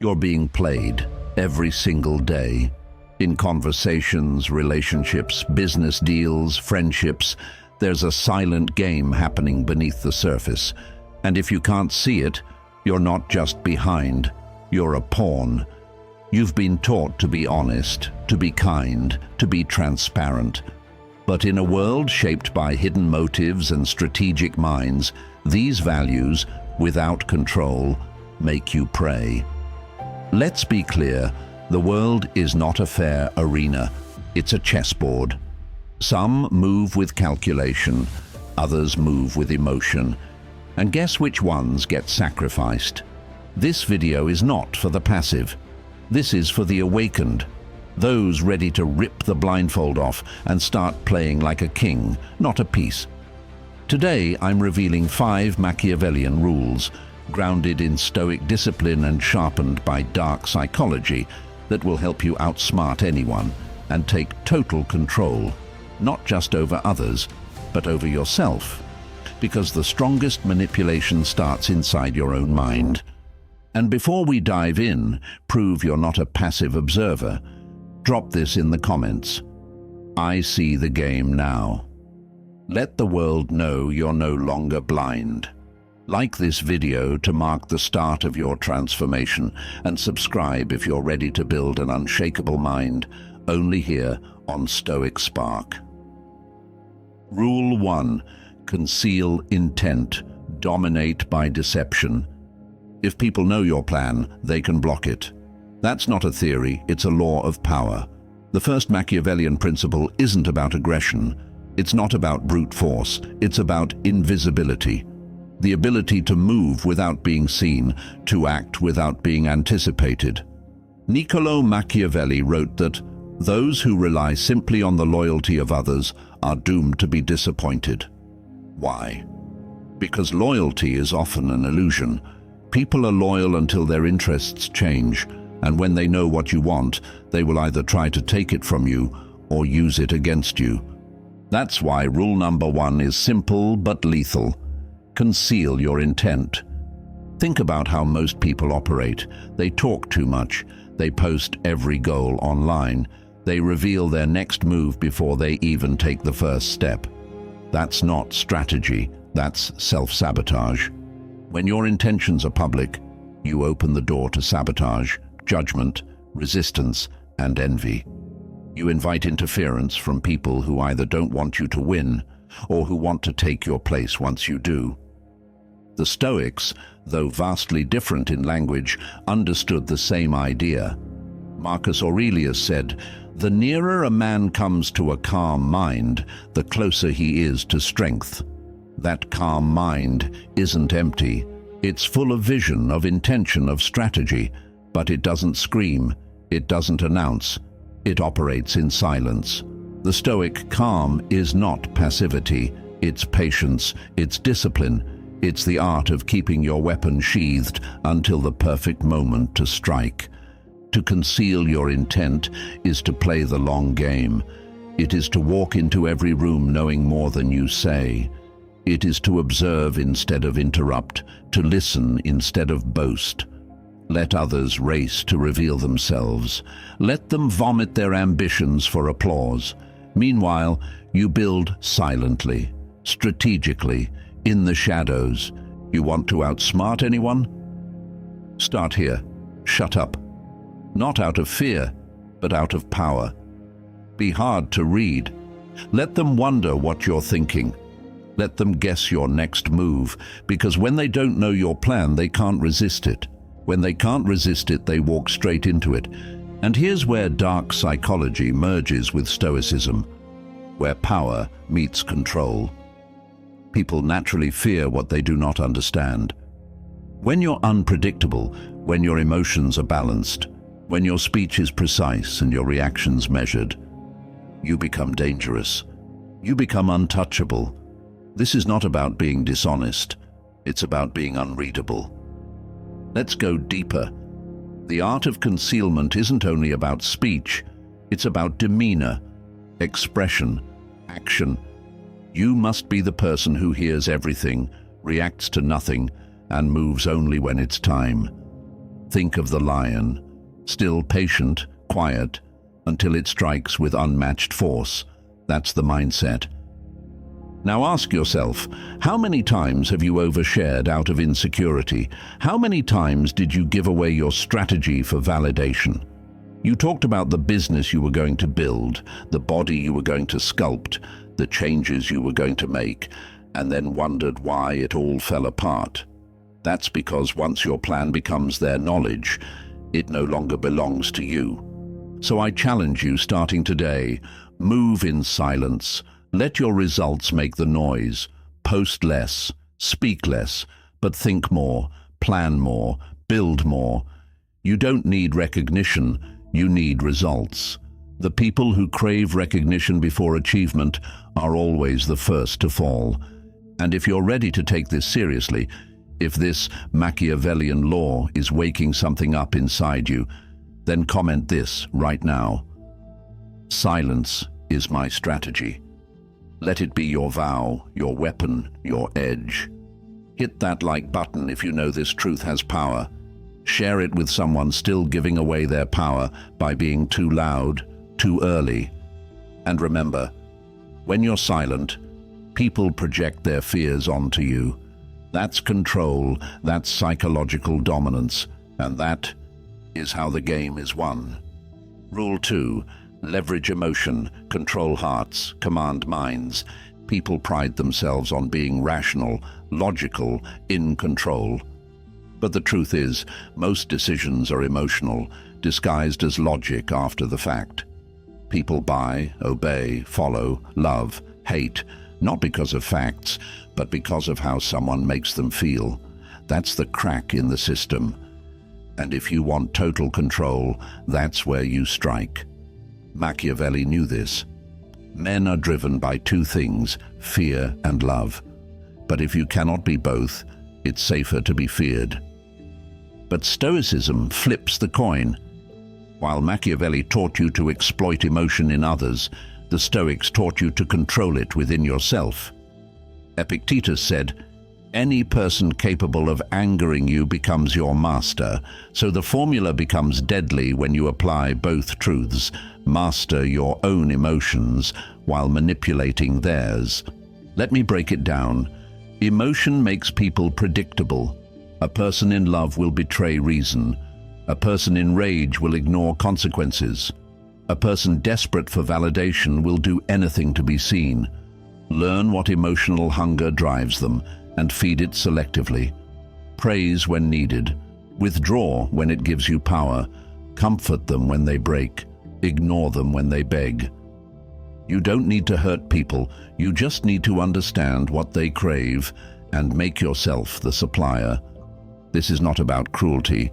You're being played every single day. In conversations, relationships, business deals, friendships, there's a silent game happening beneath the surface. And if you can't see it, you're not just behind, you're a pawn. You've been taught to be honest, to be kind, to be transparent. But in a world shaped by hidden motives and strategic minds, these values, without control, make you prey. Let's be clear, the world is not a fair arena. It's a chessboard. Some move with calculation, others move with emotion. And guess which ones get sacrificed? This video is not for the passive. This is for the awakened. Those ready to rip the blindfold off and start playing like a king, not a piece. Today, I'm revealing 5 Machiavellian rules, grounded in Stoic discipline and sharpened by dark psychology, that will help you outsmart anyone and take total control, not just over others, but over yourself. Because the strongest manipulation starts inside your own mind. And before we dive in, prove you're not a passive observer. Drop this in the comments. I see the game now. Let the world know you're no longer blind. Like this video to mark the start of your transformation, and subscribe if you're ready to build an unshakable mind, only here on Stoic Spark. Rule 1. Conceal intent. Dominate by deception. If people know your plan, they can block it. That's not a theory, it's a law of power. The first Machiavellian principle isn't about aggression. It's not about brute force, it's about invisibility. The ability to move without being seen, to act without being anticipated. Niccolò Machiavelli wrote that those who rely simply on the loyalty of others are doomed to be disappointed. Why? Because loyalty is often an illusion. People are loyal until their interests change, and when they know what you want, they will either try to take it from you or use it against you. That's why rule number 1 is simple but lethal. Conceal your intent. Think about how most people operate. They talk too much. They post every goal online. They reveal their next move before they even take the first step. That's not strategy, that's self-sabotage. When your intentions are public, you open the door to sabotage, judgment, resistance, and envy. You invite interference from people who either don't want you to win or who want to take your place once you do. The Stoics, though vastly different in language, understood the same idea. Marcus Aurelius said, "The nearer a man comes to a calm mind, the closer he is to strength." That calm mind isn't empty. It's full of vision, of intention, of strategy, but it doesn't scream, it doesn't announce, it operates in silence. The Stoic calm is not passivity, it's patience, it's discipline, it's the art of keeping your weapon sheathed until the perfect moment to strike. To conceal your intent is to play the long game. It is to walk into every room knowing more than you say. It is to observe instead of interrupt, to listen instead of boast. Let others race to reveal themselves. Let them vomit their ambitions for applause. Meanwhile, you build silently, strategically, in the shadows. You want to outsmart anyone? Start here. Shut up. Not out of fear, but out of power. Be hard to read. Let them wonder what you're thinking. Let them guess your next move, because when they don't know your plan, they can't resist it. When they can't resist it, they walk straight into it. And here's where dark psychology merges with Stoicism, where power meets control. People naturally fear what they do not understand. When you're unpredictable, when your emotions are balanced, when your speech is precise and your reactions measured, you become dangerous. You become untouchable. This is not about being dishonest. It's about being unreadable. Let's go deeper. The art of concealment isn't only about speech, it's about demeanor, expression, action. You must be the person who hears everything, reacts to nothing, and moves only when it's time. Think of the lion, still patient, quiet, until it strikes with unmatched force. That's the mindset. Now ask yourself, how many times have you overshared out of insecurity? How many times did you give away your strategy for validation? You talked about the business you were going to build, the body you were going to sculpt, the changes you were going to make, and then wondered why it all fell apart. That's because once your plan becomes their knowledge, it no longer belongs to you. So I challenge you, starting today, move in silence. Let your results make the noise. Post less, speak less, but think more, plan more, build more. You don't need recognition, you need results. The people who crave recognition before achievement are always the first to fall. And if you're ready to take this seriously, if this Machiavellian law is waking something up inside you, then comment this right now. Silence is my strategy. Let it be your vow, your weapon, your edge. Hit that like button if you know this truth has power. Share it with someone still giving away their power by being too loud, too early. And remember, when you're silent, people project their fears onto you. That's control, that's psychological dominance, and that is how the game is won. Rule 2. Leverage emotion, control hearts, command minds. People pride themselves on being rational, logical, in control. But the truth is, most decisions are emotional, disguised as logic after the fact. People buy, obey, follow, love, hate, not because of facts, but because of how someone makes them feel. That's the crack in the system. And if you want total control, that's where you strike. Machiavelli knew this. Men are driven by two things, fear and love. But if you cannot be both, it's safer to be feared. But Stoicism flips the coin. While Machiavelli taught you to exploit emotion in others, the Stoics taught you to control it within yourself. Epictetus said, "Any person capable of angering you becomes your master," so the formula becomes deadly when you apply both truths. Master your own emotions while manipulating theirs. Let me break it down. Emotion makes people predictable. A person in love will betray reason. A person in rage will ignore consequences. A person desperate for validation will do anything to be seen. Learn what emotional hunger drives them and feed it selectively. Praise when needed. Withdraw when it gives you power. Comfort them when they break. Ignore them when they beg. You don't need to hurt people, you just need to understand what they crave and make yourself the supplier. This is not about cruelty,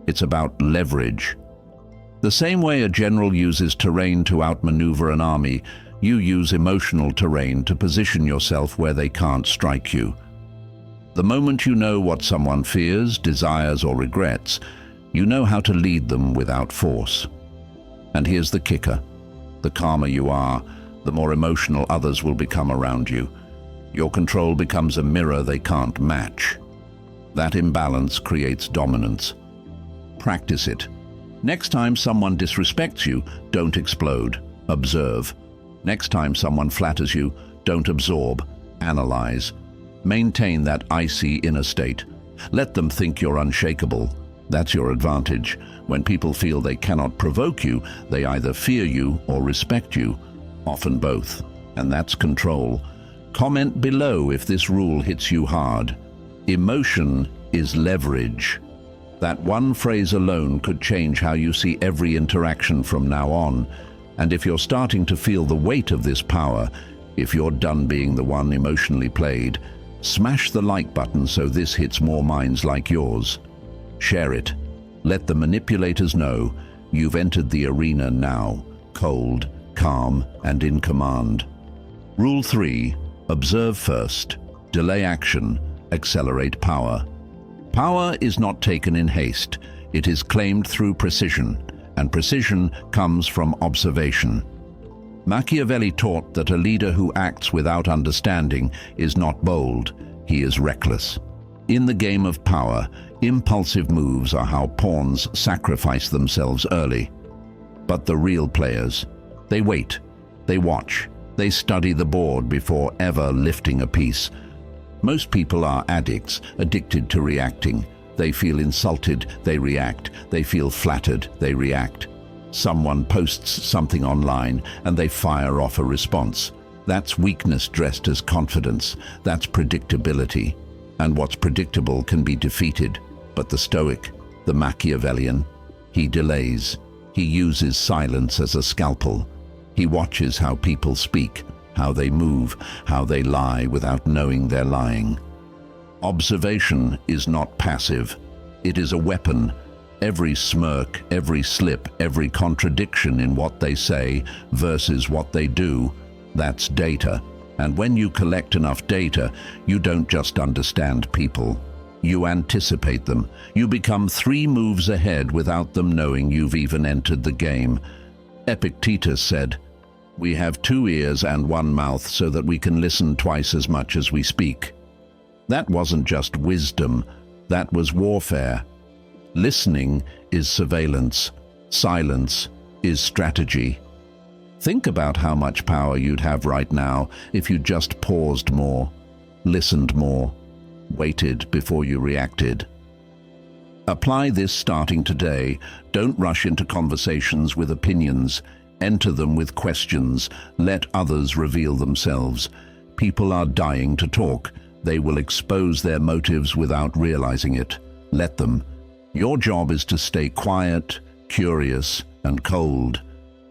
it's about leverage. The same way a general uses terrain to outmaneuver an army, you use emotional terrain to position yourself where they can't strike you. The moment you know what someone fears, desires, or regrets, you know how to lead them without force. And here's the kicker. The calmer you are, the more emotional others will become around you. Your control becomes a mirror they can't match. That imbalance creates dominance. Practice it. Next time someone disrespects you, don't explode. Observe. Next time someone flatters you, don't absorb. Analyze. Maintain that icy inner state. Let them think you're unshakable. That's your advantage. When people feel they cannot provoke you, they either fear you or respect you, often both. And that's control. Comment below if this rule hits you hard. Emotion is leverage. That one phrase alone could change how you see every interaction from now on. And if you're starting to feel the weight of this power, if you're done being the one emotionally played, smash the like button so this hits more minds like yours. Share it. Let the manipulators know you've entered the arena now, cold, calm, and in command. Rule 3. Observe first. Delay action. Accelerate power. Power is not taken in haste. It is claimed through precision, and precision comes from observation. Machiavelli taught that a leader who acts without understanding is not bold, he is reckless. In the game of power, impulsive moves are how pawns sacrifice themselves early. But the real players, they wait, they watch, they study the board before ever lifting a piece. Most people are addicts, addicted to reacting. They feel insulted, they react. They feel flattered, they react. Someone posts something online and they fire off a response. That's weakness dressed as confidence. That's predictability. And what's predictable can be defeated. But the Stoic, the Machiavellian, he delays. He uses silence as a scalpel. He watches how people speak, how they move, how they lie without knowing they're lying. Observation is not passive. It is a weapon. Every smirk, every slip, every contradiction in what they say versus what they do, that's data. And when you collect enough data, you don't just understand people. You anticipate them. You become 3 moves ahead without them knowing you've even entered the game. Epictetus said, "We have 2 ears and 1 mouth so that we can listen twice as much as we speak." That wasn't just wisdom, that was warfare. Listening is surveillance. Silence is strategy. Think about how much power you'd have right now if you just paused more, listened more, waited before you reacted. Apply this starting today. Don't rush into conversations with opinions. Enter them with questions. Let others reveal themselves. People are dying to talk. They will expose their motives without realizing it. Let them. Your job is to stay quiet, curious, and cold.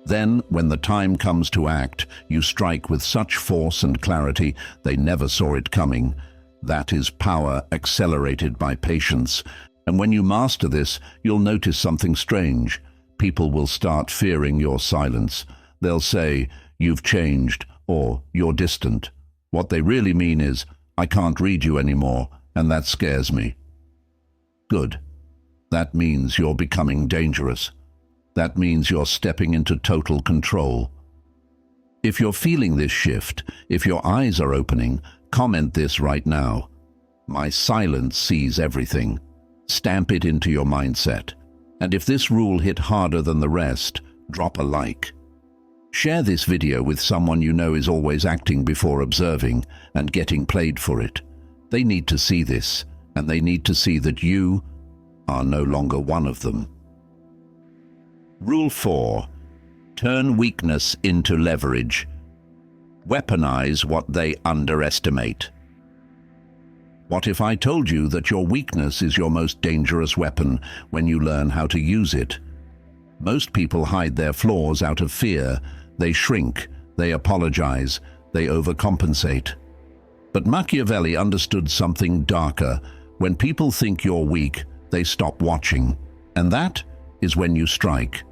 Then, when the time comes to act, you strike with such force and clarity they never saw it coming. That is power accelerated by patience. And when you master this, you'll notice something strange. People will start fearing your silence. They'll say, "You've changed," or "You're distant." What they really mean is, "I can't read you anymore, and that scares me." Good. That means you're becoming dangerous. That means you're stepping into total control. If you're feeling this shift, if your eyes are opening, comment this right now. "My silence sees everything." Stamp it into your mindset. And if this rule hit harder than the rest, drop a like. Share this video with someone you know is always acting before observing and getting played for it. They need to see this, and they need to see that you are no longer one of them. Rule 4. Turn weakness into leverage. Weaponize what they underestimate. What if I told you that your weakness is your most dangerous weapon when you learn how to use it? Most people hide their flaws out of fear. They shrink, they apologize, they overcompensate. But Machiavelli understood something darker. When people think you're weak, they stop watching. And that is when you strike.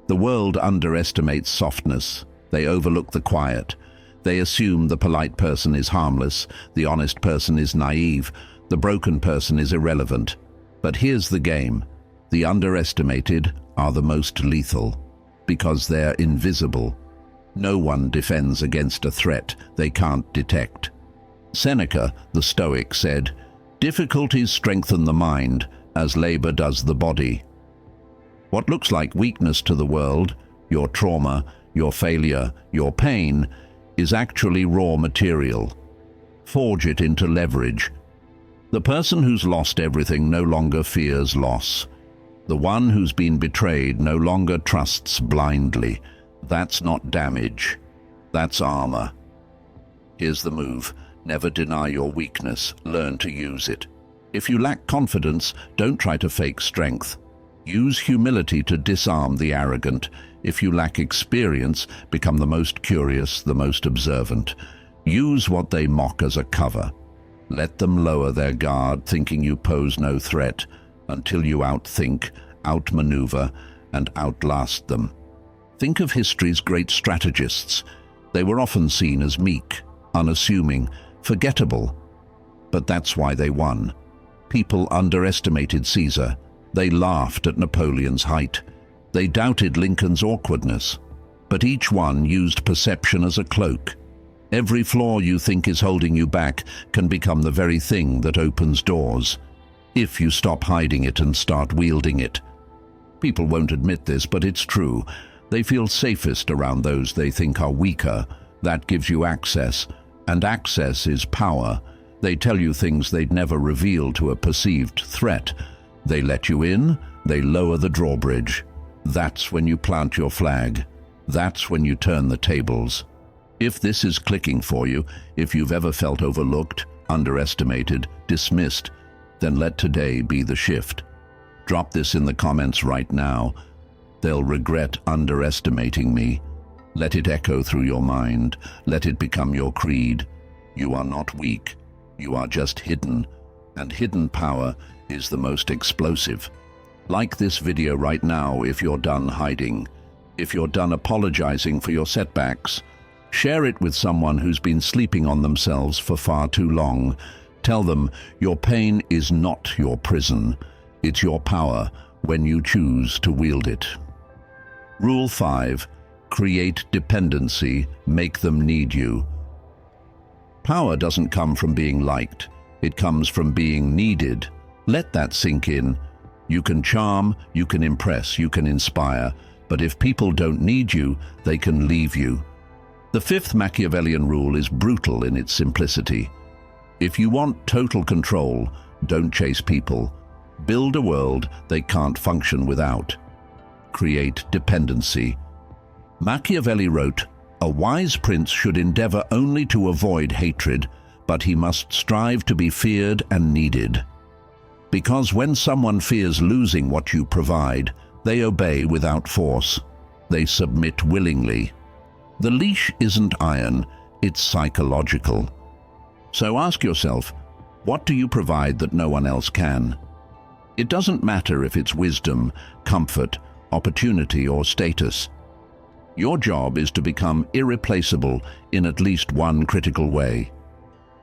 The world underestimates softness. They overlook the quiet. They assume the polite person is harmless, the honest person is naive, the broken person is irrelevant. But here's the game. The underestimated are the most lethal, because they're invisible. No one defends against a threat they can't detect. Seneca, the Stoic, said, "Difficulties strengthen the mind, as labor does the body." What looks like weakness to the world, your trauma, your failure, your pain, is actually raw material. Forge it into leverage. The person who's lost everything no longer fears loss. The one who's been betrayed no longer trusts blindly. That's not damage. That's armor. Here's the move. Never deny your weakness. Learn to use it. If you lack confidence, don't try to fake strength. Use humility to disarm the arrogant. If you lack experience, become the most curious, the most observant. Use what they mock as a cover. Let them lower their guard, thinking you pose no threat, until you outthink, outmaneuver, and outlast them. Think of history's great strategists. They were often seen as meek, unassuming, forgettable. But that's why they won. People underestimated Caesar. They laughed at Napoleon's height. They doubted Lincoln's awkwardness. But each one used perception as a cloak. Every flaw you think is holding you back can become the very thing that opens doors, if you stop hiding it and start wielding it. People won't admit this, but it's true. They feel safest around those they think are weaker. That gives you access, and access is power. They tell you things they'd never reveal to a perceived threat. They let you in, they lower the drawbridge. That's when you plant your flag. That's when you turn the tables. If this is clicking for you, if you've ever felt overlooked, underestimated, dismissed, then let today be the shift. Drop this in the comments right now. They'll regret underestimating me. Let it echo through your mind. Let it become your creed. You are not weak. You are just hidden. And hidden power is the most explosive. Like this video right now if you're done hiding. If you're done apologizing for your setbacks. Share it with someone who's been sleeping on themselves for far too long. Tell them your pain is not your prison. It's your power when you choose to wield it. Rule 5. Create dependency. Make them need you. Power doesn't come from being liked. It comes from being needed. Let that sink in. You can charm, you can impress, you can inspire, but if people don't need you, they can leave you. The fifth Machiavellian rule is brutal in its simplicity. If you want total control, don't chase people. Build a world they can't function without. Create dependency. Machiavelli wrote, "A wise prince should endeavor only to avoid hatred, but he must strive to be feared and needed." Because when someone fears losing what you provide, they obey without force. They submit willingly. The leash isn't iron, it's psychological. So ask yourself, what do you provide that no one else can? It doesn't matter if it's wisdom, comfort, opportunity, or status. Your job is to become irreplaceable in at least one critical way.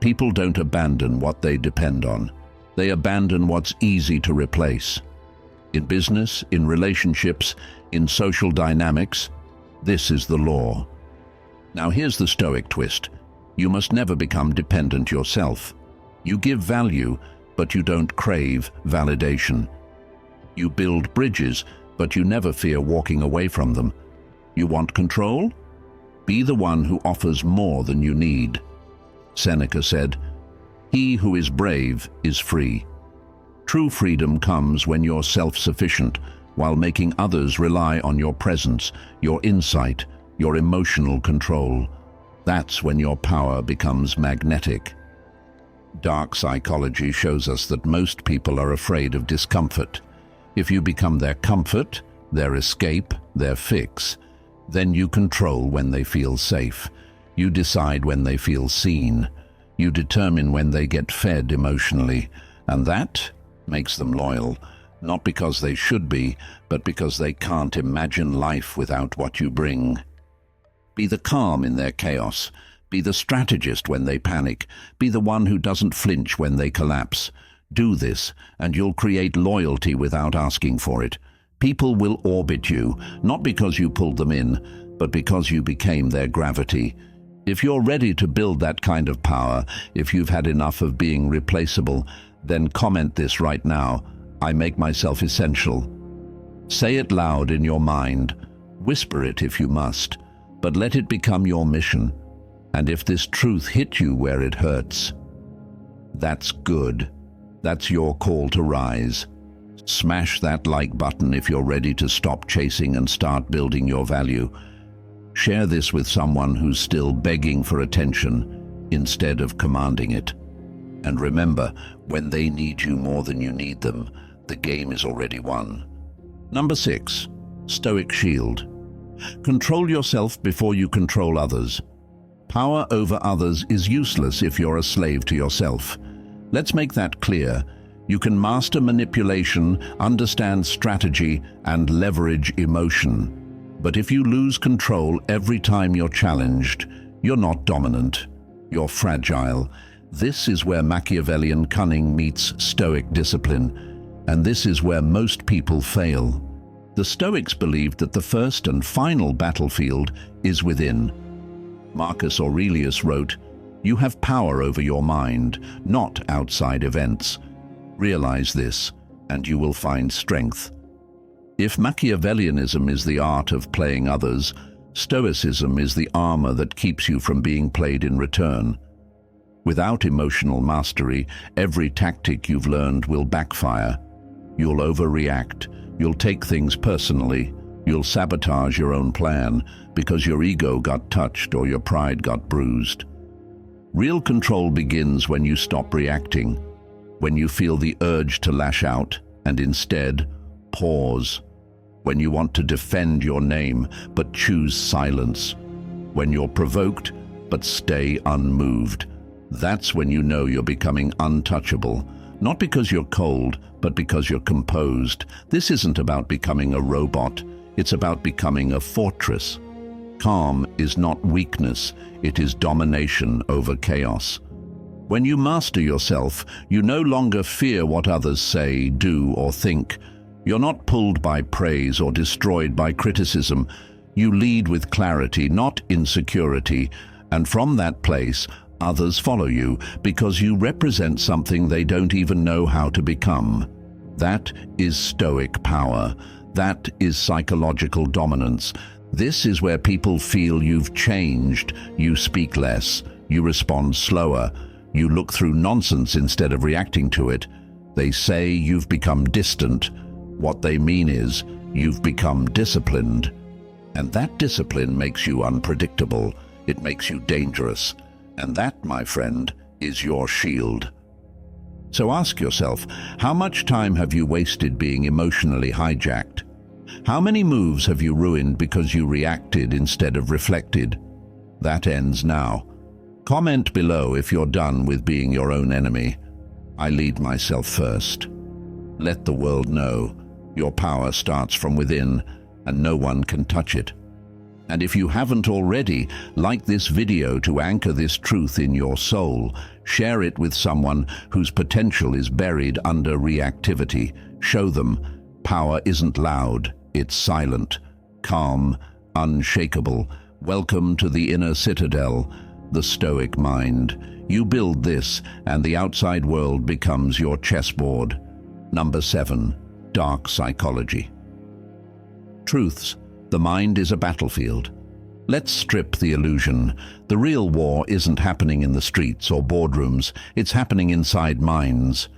People don't abandon what they depend on. They abandon what's easy to replace. In business, in relationships, in social dynamics, this is the law. Now here's the Stoic twist. You must never become dependent yourself. You give value, but you don't crave validation. You build bridges, but you never fear walking away from them. You want control? Be the one who offers more than you need. Seneca said, "He who is brave is free." True freedom comes when you're self-sufficient, while making others rely on your presence, your insight, your emotional control. That's when your power becomes magnetic. Dark psychology shows us that most people are afraid of discomfort. If you become their comfort, their escape, their fix, then you control when they feel safe. You decide when they feel seen. You determine when they get fed emotionally, and that makes them loyal, not because they should be, but because they can't imagine life without what you bring. Be the calm in their chaos. Be the strategist when they panic. Be the one who doesn't flinch when they collapse. Do this, and you'll create loyalty without asking for it. People will orbit you, not because you pulled them in, but because you became their gravity. If you're ready to build that kind of power, if you've had enough of being replaceable, then comment this right now. I make myself essential. Say it loud in your mind. Whisper it if you must, but let it become your mission. And if this truth hit you where it hurts, that's good. That's your call to rise. Smash that like button if you're ready to stop chasing and start building your value. Share this with someone who's still begging for attention instead of commanding it. And remember, when they need you more than you need them, the game is already won. Number 6. Stoic shield. Control yourself before you control others. Power over others is useless if you're a slave to yourself. Let's make that clear. You can master manipulation, understand strategy, and leverage emotion. But if you lose control every time you're challenged, you're not dominant. You're fragile. This is where Machiavellian cunning meets Stoic discipline, and this is where most people fail. The Stoics believed that the first and final battlefield is within. Marcus Aurelius wrote, "You have power over your mind, not outside events. Realize this, and you will find strength." If Machiavellianism is the art of playing others, Stoicism is the armor that keeps you from being played in return. Without emotional mastery, every tactic you've learned will backfire. You'll overreact, you'll take things personally, you'll sabotage your own plan because your ego got touched or your pride got bruised. Real control begins when you stop reacting, when you feel the urge to lash out and instead pause, when you want to defend your name but choose silence, when you're provoked but stay unmoved. That's when you know you're becoming untouchable, not because you're cold, but because you're composed. This isn't about becoming a robot, it's about becoming a fortress. Calm is not weakness, it is domination over chaos. When you master yourself, you no longer fear what others say, do, or think. You're not pulled by praise or destroyed by criticism. You lead with clarity, not insecurity, and from that place, others follow you because you represent something they don't even know how to become. That is Stoic power. That is psychological dominance. This is where people feel you've changed. You speak less. You respond slower. You look through nonsense instead of reacting to it. They say you've become distant. What they mean is you've become disciplined. And that discipline makes you unpredictable. It makes you dangerous. And that, my friend, is your shield. So ask yourself, how much time have you wasted being emotionally hijacked? How many moves have you ruined because you reacted instead of reflected? That ends now. Comment below if you're done with being your own enemy. I lead myself first. Let the world know your power starts from within and no one can touch it. And if you haven't already, like this video to anchor this truth in your soul. Share it with someone whose potential is buried under reactivity. Show them power isn't loud, it's silent, calm, unshakable. Welcome to the inner citadel, the Stoic mind. You build this, and the outside world becomes your chessboard. Number 7. Dark psychology. Truths. The mind is a battlefield. Let's strip the illusion. The real war isn't happening in the streets or boardrooms, it's happening inside minds.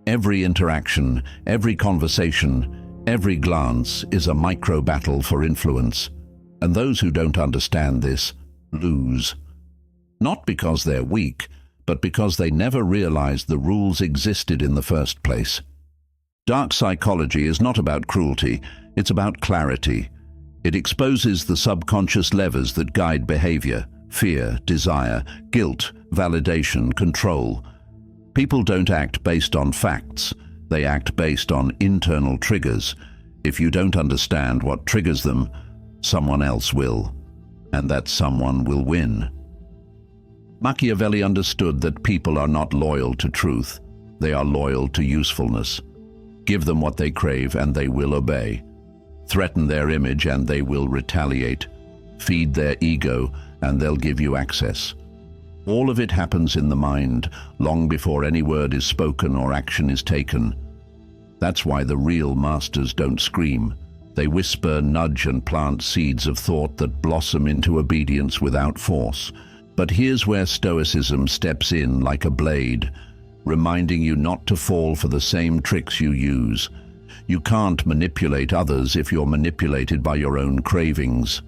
Every interaction, every conversation, every glance is a micro-battle for influence. And those who don't understand this lose. Not because they're weak, but because they never realized the rules existed in the first place. Dark psychology is not about cruelty, it's about clarity. It exposes the subconscious levers that guide behavior, fear, desire, guilt, validation, control. People don't act based on facts, they act based on internal triggers. If you don't understand what triggers them, someone else will, and that someone will win. Machiavelli understood that people are not loyal to truth, they are loyal to usefulness. Give them what they crave and they will obey. Threaten their image and they will retaliate. Feed their ego and they'll give you access. All of it happens in the mind, long before any word is spoken or action is taken. That's why the real masters don't scream. They whisper, nudge, and plant seeds of thought that blossom into obedience without force. But here's where Stoicism steps in like a blade, reminding you not to fall for the same tricks you use. You can't manipulate others if you're manipulated by your own cravings.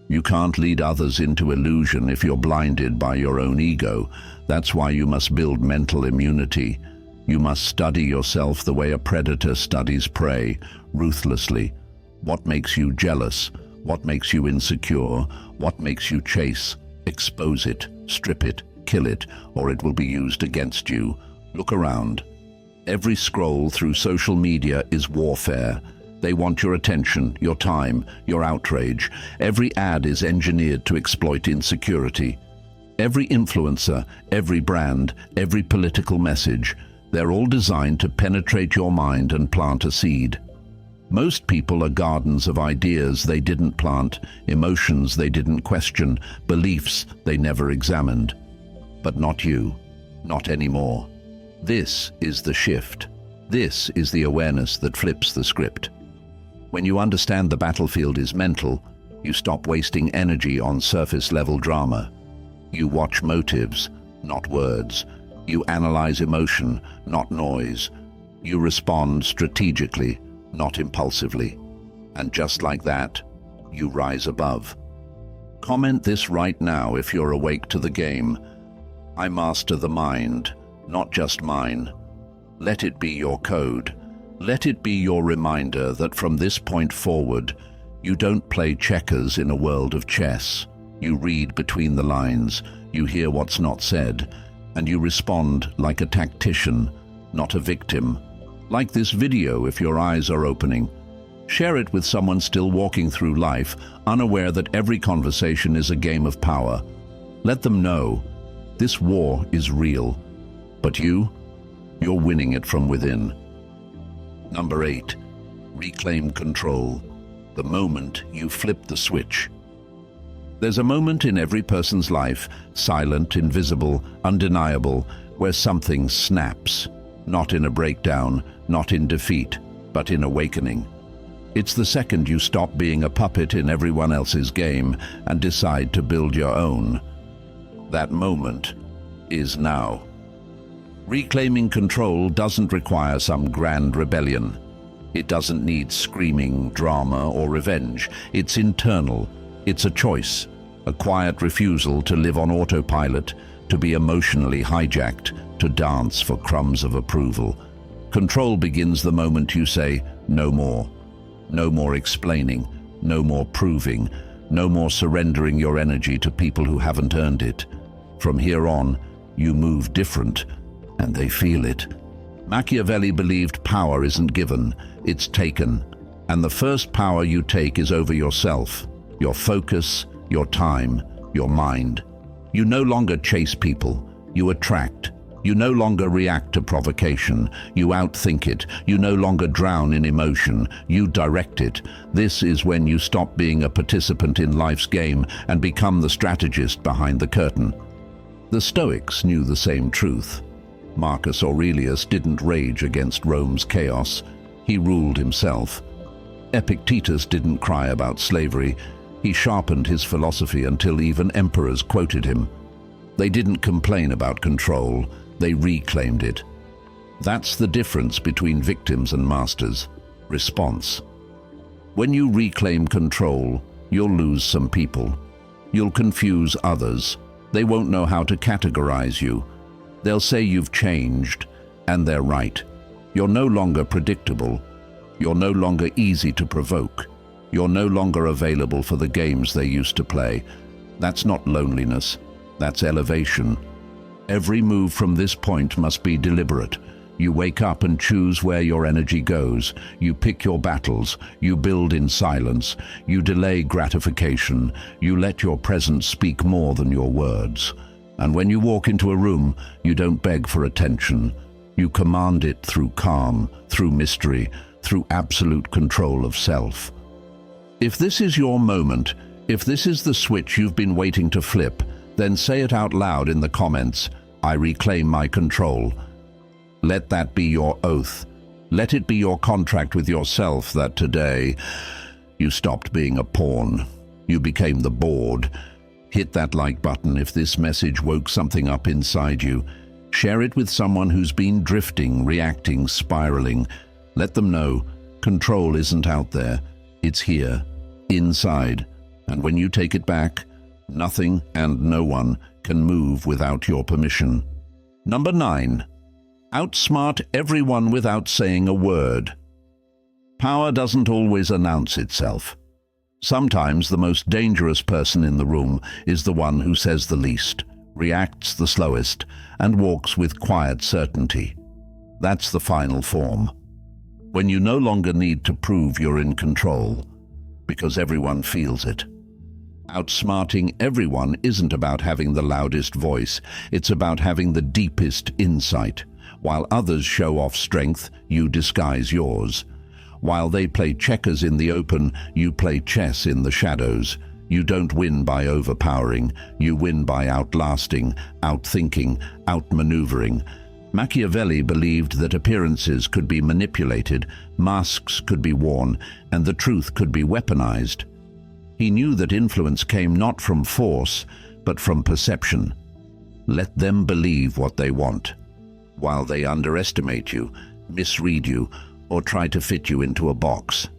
You can't lead others into illusion if you're blinded by your own ego. That's why you must build mental immunity. You must study yourself the way a predator studies prey, ruthlessly. What makes you jealous? What makes you insecure? What makes you chase? Expose it, strip it, kill it, or it will be used against you. Look around. Every scroll through social media is warfare. They want your attention, your time, your outrage. Every ad is engineered to exploit insecurity. Every influencer, every brand, every political message, they're all designed to penetrate your mind and plant a seed. Most people are gardens of ideas they didn't plant, emotions they didn't question, beliefs they never examined. But not you. Not anymore. This is the shift. This is the awareness that flips the script. When you understand the battlefield is mental, you stop wasting energy on surface-level drama. You watch motives, not words. You analyze emotion, not noise. You respond strategically, not impulsively. And just like that, you rise above. Comment this right now if you're awake to the game. I master the mind, not just mine. Let it be your code. Let it be your reminder that from this point forward, you don't play checkers in a world of chess. You read between the lines, you hear what's not said, and you respond like a tactician, not a victim. Like this video if your eyes are opening. Share it with someone still walking through life, unaware that every conversation is a game of power. Let them know, this war is real, but you're winning it from within. Number 8, reclaim control. The moment you flip the switch. There's a moment in every person's life, silent, invisible, undeniable, where something snaps. Not in a breakdown, not in defeat, but in awakening. It's the second you stop being a puppet in everyone else's game and decide to build your own. That moment is now. Reclaiming control doesn't require some grand rebellion. It doesn't need screaming, drama, or revenge. It's internal. It's a choice, a quiet refusal to live on autopilot, to be emotionally hijacked, to dance for crumbs of approval. Control begins the moment you say, no more. No more explaining, no more proving, no more surrendering your energy to people who haven't earned it. From here on, you move different, and they feel it. Machiavelli believed power isn't given, it's taken. And the first power you take is over yourself, your focus, your time, your mind. You no longer chase people, you attract. You no longer react to provocation, you outthink it. You no longer drown in emotion, you direct it. This is when you stop being a participant in life's game and become the strategist behind the curtain. The Stoics knew the same truth. Marcus Aurelius didn't rage against Rome's chaos, he ruled himself. Epictetus didn't cry about slavery, he sharpened his philosophy until even emperors quoted him. They didn't complain about control, they reclaimed it. That's the difference between victims and masters. Response. When you reclaim control, you'll lose some people. You'll confuse others. They won't know how to categorize you. They'll say you've changed, and they're right. You're no longer predictable. You're no longer easy to provoke. You're no longer available for the games they used to play. That's not loneliness. That's elevation. Every move from this point must be deliberate. You wake up and choose where your energy goes. You pick your battles. You build in silence. You delay gratification. You let your presence speak more than your words. And when you walk into a room, you don't beg for attention. You command it through calm, through mystery, through absolute control of self. If this is your moment, if this is the switch you've been waiting to flip, then say it out loud in the comments. I reclaim my control. Let that be your oath. Let it be your contract with yourself that today you stopped being a pawn. You became the board. Hit that like button if this message woke something up inside you. Share it with someone who's been drifting, reacting, spiraling. Let them know control isn't out there. It's here, inside. And when you take it back, nothing and no one can move without your permission. Number 9. Outsmart everyone without saying a word. Power doesn't always announce itself. Sometimes the most dangerous person in the room is the one who says the least, reacts the slowest, and walks with quiet certainty. That's the final form. When you no longer need to prove you're in control, because everyone feels it. Outsmarting everyone isn't about having the loudest voice, it's about having the deepest insight. While others show off strength, you disguise yours. While they play checkers in the open, you play chess in the shadows. You don't win by overpowering, you win by outlasting, outthinking, outmaneuvering. Machiavelli believed that appearances could be manipulated, masks could be worn, and the truth could be weaponized. He knew that influence came not from force, but from perception. Let them believe what they want, while they underestimate you, misread you, or try to fit you into a box.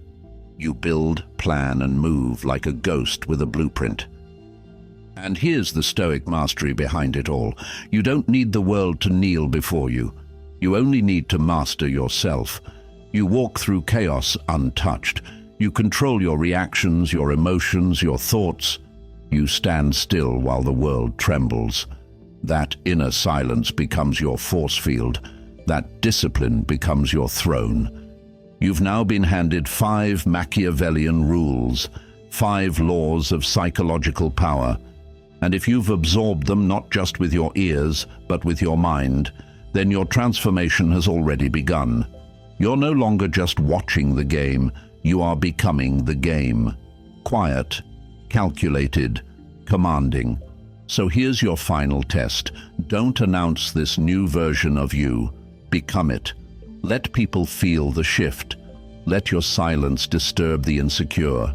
You build, plan, and move like a ghost with a blueprint. And here's the Stoic mastery behind it all. You don't need the world to kneel before you. You only need to master yourself. You walk through chaos untouched. You control your reactions, your emotions, your thoughts. You stand still while the world trembles. That inner silence becomes your force field. That discipline becomes your throne. You've now been handed 5 Machiavellian rules, 5 laws of psychological power. And if you've absorbed them not just with your ears, but with your mind, then your transformation has already begun. You're no longer just watching the game, you are becoming the game. Quiet, calculated, commanding. So here's your final test. Don't announce this new version of you. Become it. Let people feel the shift. Let your silence disturb the insecure.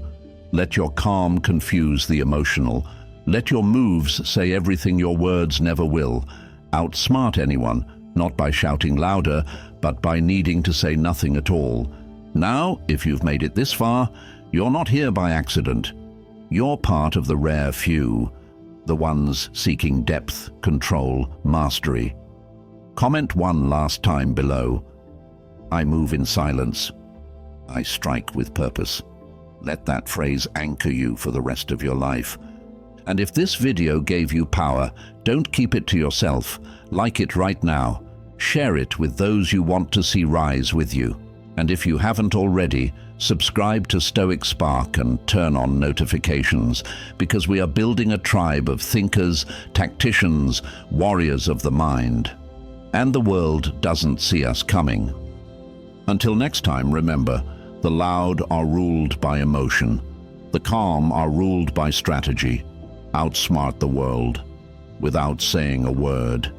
Let your calm confuse the emotional. Let your moves say everything your words never will. Outsmart anyone, not by shouting louder, but by needing to say nothing at all. Now, if you've made it this far, you're not here by accident. You're part of the rare few, the ones seeking depth, control, mastery. Comment one last time below. I move in silence. I strike with purpose. Let that phrase anchor you for the rest of your life. And if this video gave you power, don't keep it to yourself. Like it right now. Share it with those you want to see rise with you. And if you haven't already, subscribe to Stoic Spark and turn on notifications, because we are building a tribe of thinkers, tacticians, warriors of the mind. And the world doesn't see us coming. Until next time, remember, the loud are ruled by emotion. The calm are ruled by strategy. Outsmart the world without saying a word.